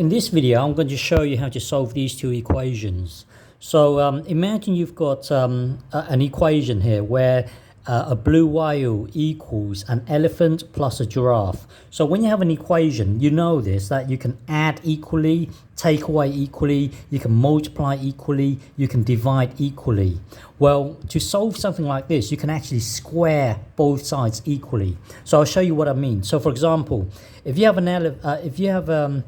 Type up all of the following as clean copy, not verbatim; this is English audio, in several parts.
In this video, I'm going to show you how to solve these two equations. So imagine you've got an equation here where a blue whale equals an elephant plus a giraffe. So when you have an equation, you know this, that you can add equally, take away equally, you can multiply equally, you can divide equally. Well, to solve something like this, you can actually square both sides equally. So I'll show you what I mean. So for example, if you have a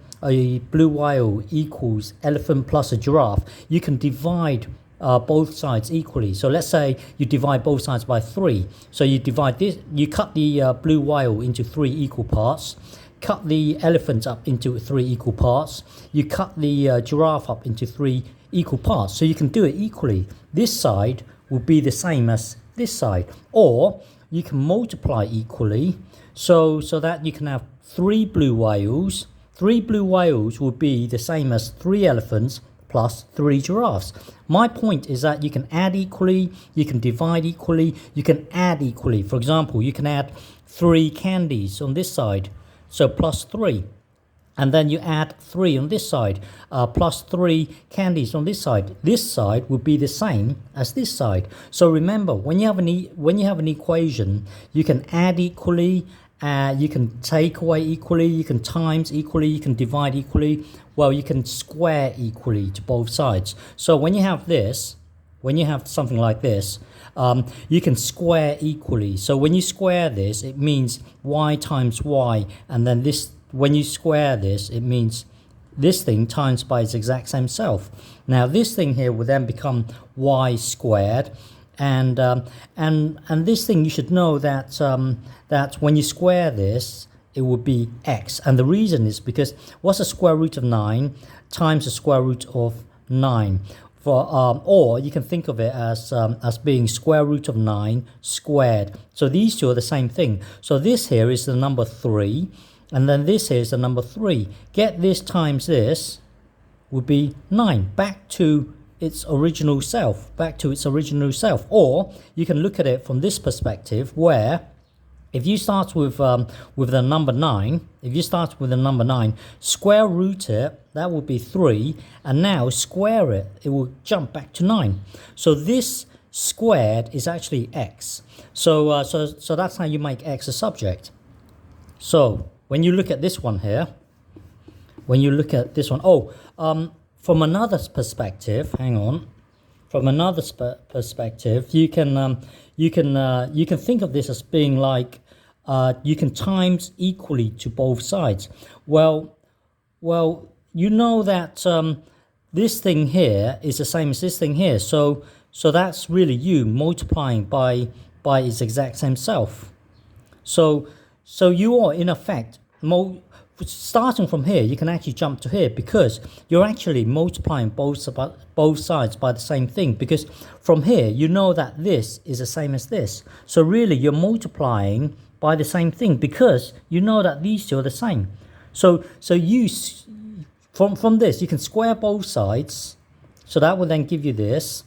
blue whale equals elephant plus a giraffe, you can divide both sides equally. So let's say you divide both sides by 3. So you divide this, you cut the blue whale into 3 equal parts, cut the elephant up into 3 equal parts, you cut the giraffe up into 3 equal parts. So you can do it equally. This side will be the same as this side, or you can multiply equally so that you can have 3 blue whales. 3 blue whales will be the same as 3 elephants plus 3 giraffes. My point is that you can add equally, you can divide equally, you can add equally. For example, you can add 3 candies on this side, so plus 3. And then you add 3 on this side, plus 3 candies on this side. This side would be the same as this side. So remember, when you have an equation, you can add equally, you can take away equally, you can times equally, you can divide equally. Well, you can square equally to both sides. So when you have this, when you have something like this, you can square equally. So when you square this, it means y times y, and then this, when you square this, it means this thing times by its exact same self. Now this thing here will then become y squared, and this thing, you should know that that when you square this, it would be x. And the reason is because what's the square root of 9 times the square root of 9? Or you can think of it as being square root of 9 squared. So these two are the same thing. So this here is the number 3, and then this here is the number 3. Get this times this would be 9, back to its original self, Or you can look at it from this perspective, where if you start with the number 9, square root it, that would be 3, and now square it, it will jump back to 9. So this squared is actually x. So that's how you make x a subject. So when you look at this one here, from another perspective, you can think of this as being like you can times equally to both sides. Well, you know that this thing here is the same as this thing here. So that's really you multiplying by its exact same self. So you are in effect starting from here, you can actually jump to here, because you're actually multiplying both sides by the same thing, because from here you know that this is the same as this. So really you're multiplying by the same thing, because you know that these two are the same. So you from this you can square both sides, so that will then give you this.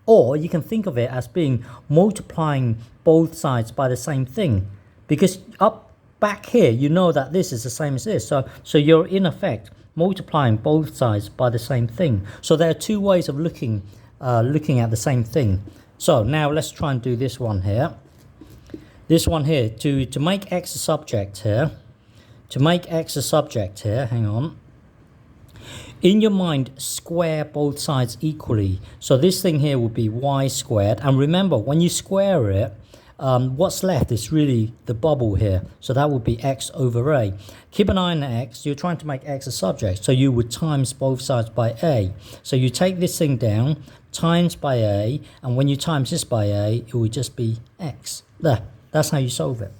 Or you can think of it as being multiplying both sides by the same thing, because back here, you know that this is the same as this. So you're in effect multiplying both sides by the same thing. So there are two ways of looking at the same thing. So now let's try and do this one here. To make x a subject here. Hang on. In your mind, square both sides equally. So this thing here would be y squared. And remember, when you square it, what's left is really the bubble here, so that would be x over a. Keep an eye on x. You're trying to make x a subject, so you would times both sides by a. So you take this thing down, times by a, and when you times this by a, it would just be x. There, that's how you solve it.